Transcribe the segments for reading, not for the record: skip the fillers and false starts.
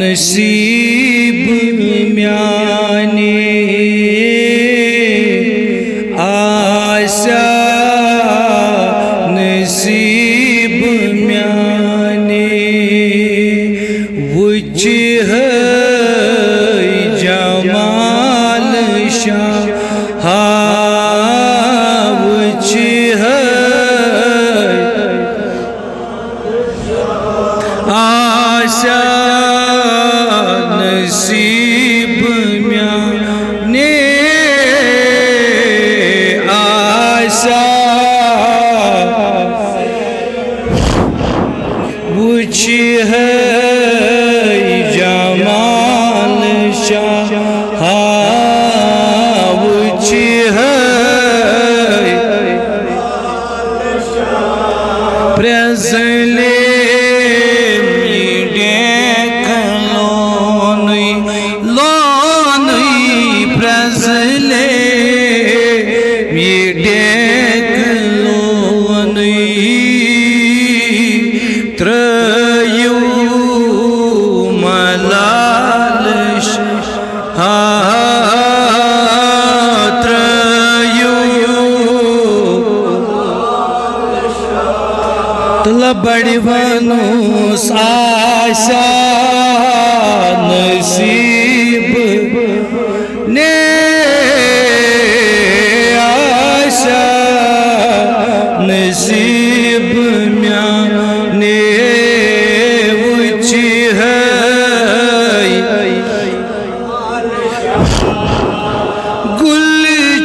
नसीब म्याने आशा नसीब म्याने वुच है जमाल शाह वुच है आशा नसीब म्याने आशा वुच है जमाल शाह वुच है प्रजले त्रयू मलालश त्रयू तला बड़ी वनुस आशा नसीब ने आशा नसीब म्याने वुच है गुल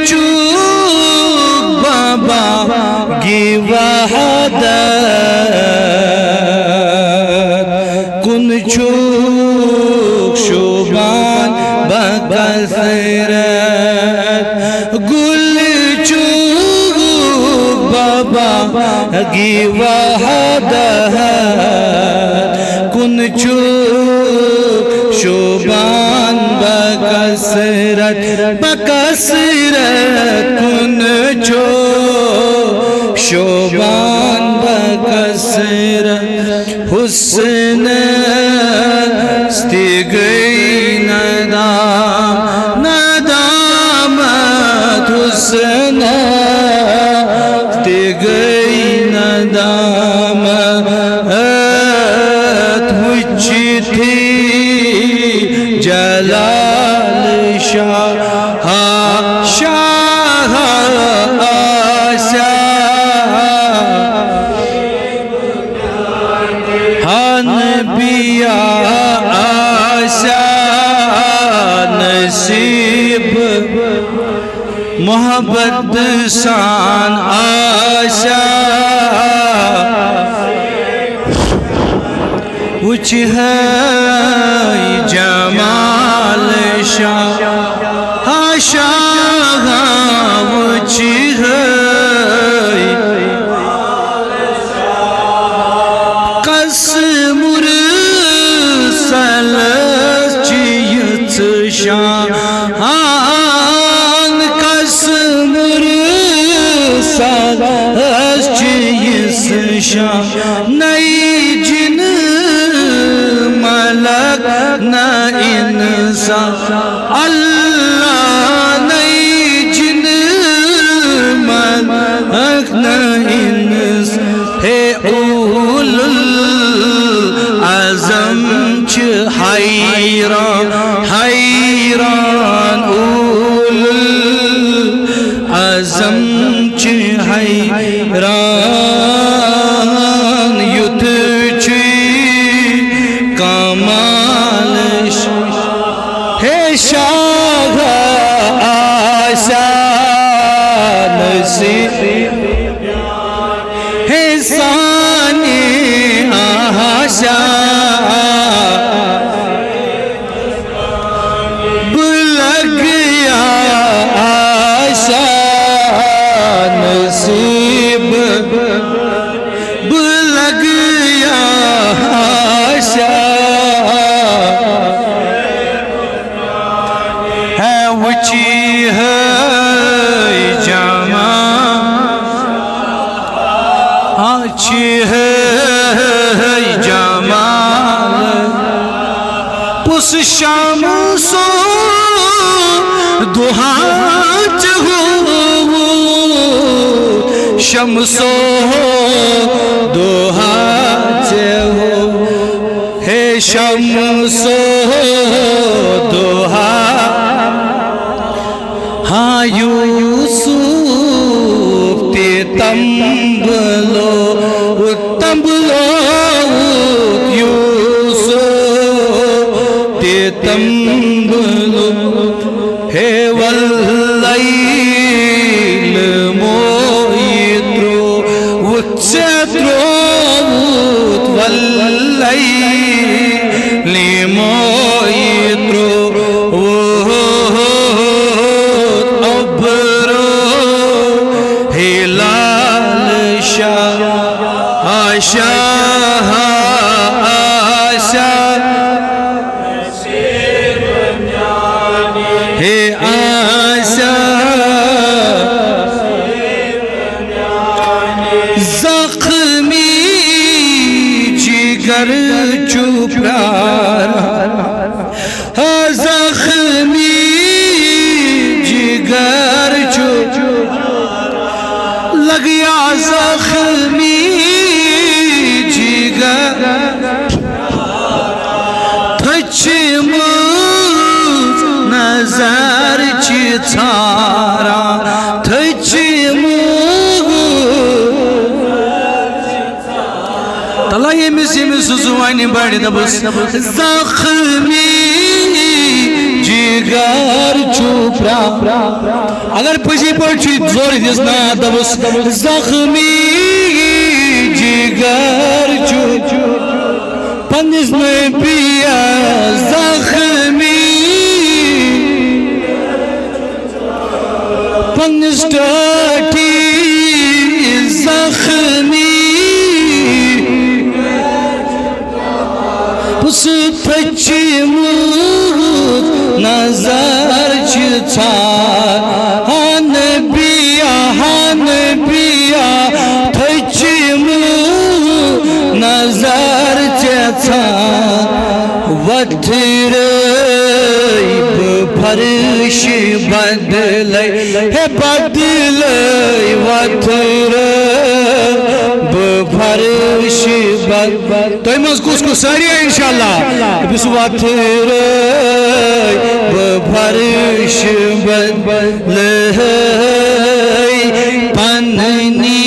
चूक बाबा की वहदत कुन चूक शोबान बकसरत गुल चूक बाबा की वहदत कुन चूक शोबान बकसरत बकसरत कुन चूक शोबान बकसरत हुस्न स्तिगई नदामत हुस्न स्तिगई नदामत वुच थी जलाल शाह शाह आशा नबिया आशा नसीब मोहब्बत शान आशा वुच है जमाल शाह शाह वुच है कसमुर सलचियत शान कसमुर सलचियत शाह नई जिन मलक न इंसान अल्लाह नई जिन मलक न इंसान हे उलुल आज़म च हैरान हैरान उलुल आज़म च हैरान युद्ध च कमाल हे शाह आशा नसीब हे सानी आशा शमसो दुहा हो शमसो दुहा हो हे शमसो दुहा हाँ यूसुफ ते तंबलो यूसुफ ते तंबलो हे वल्लैल मोइत्रो उच्चत्रो वल्लैल मोइत्रो आशा आशा हे आशा जख्मी जिगर चुप्यारा जख्मी जिगर चुप लग गया जख्मी नजर चारा तला यमिस जुवानी बड़ी दबस जख्मी जिगर चुप्रा अगर पजी पी जोर दिस ना दबस जख्मी जिगर चुप पन्निस में पिया जख्मी पन्निस टाटी जख्मी उस पच्ची नजर हन बिया थची नजर वथर फर्श बदल है बदल वथर फर्श बदल तो कुछ सारी इंशाल्लाह वथर फर्श बदल पन्नी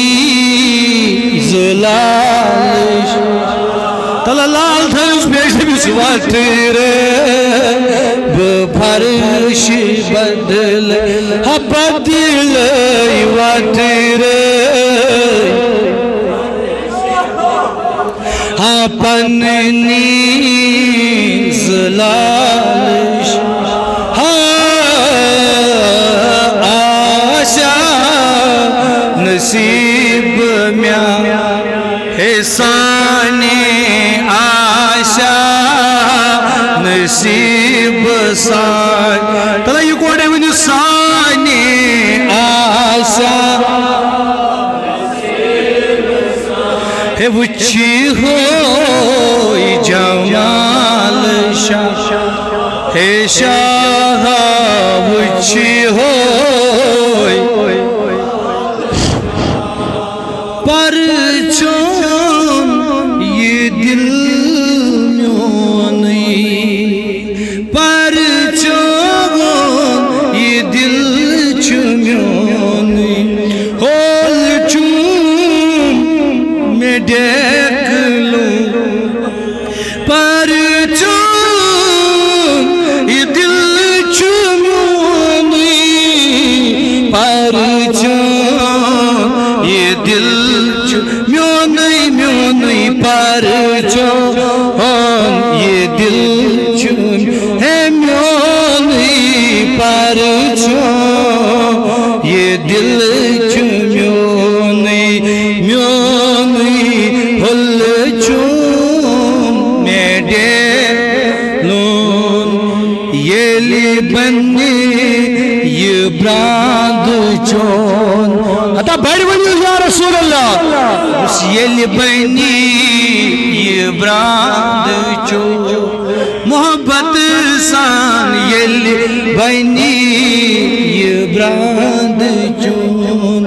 जुलाल तला लाल थस वथर फर्श बदल बदल वथर पन्नी जुलाल आशा नसीब म्या हे साने आशा नसीब सान तला यह कोड वन साने आशा हे वुची हो जमाल शाह हे शाह वुची हो पर ये दिल पर ये दिल चुम्योनी होल चूम में देख लूं पर ये दिल चुम्योनी पर ये दिल म्योनी पर ये दिल है म्योनी पर ये दिल म्योनी हुल चूम मेडे लोन ये बन्नी ये ब्रांद चोन अता बड़ी बनी या रसूल अल्लाह उस ये बनी ये ब्रांद चोन मोहब्बत बनी ये ब्रांद चून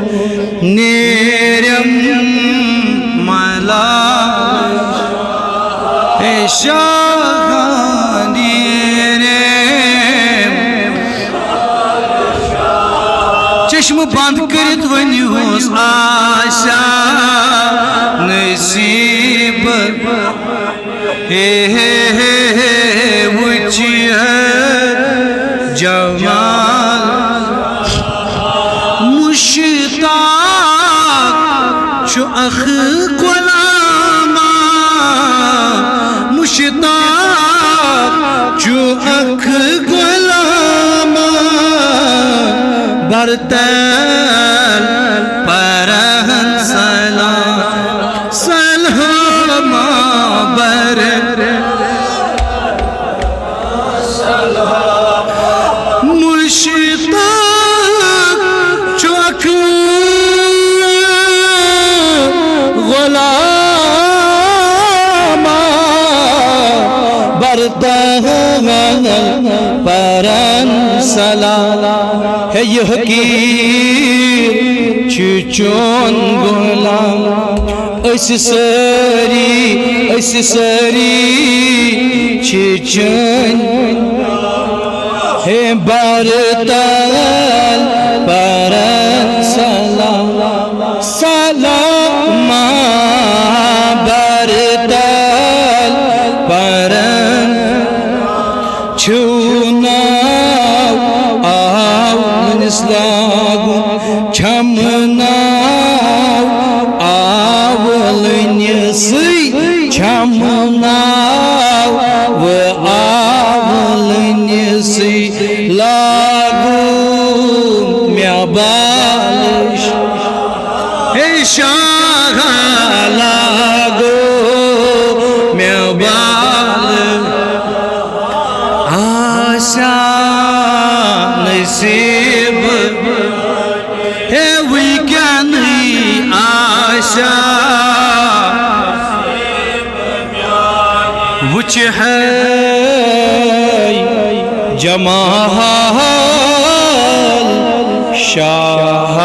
नेरम मला शाहानी रे चश्म बंद करित वनियोस आशा नसीब हे वुचिह जमाल मुश्ताक छु अख गुलामा मुश्ताक छु अख गुलामा बरतल परहन सलाम सलामा बर मुश्ताक छु अख गुलामा बरतल परहन सलाम है यह की चुचोन गुलाम ऐसी सारी चुचोन है बरतल परन सलाम सलामा बरतल परन छूना लागू छमना आवलन्यसी छमना व आवलन्यसी लागू म्या बालिश हे शाह लागू म्या बालिश आशा नसीब है विज्ञान आशा वुच है जमाल शाह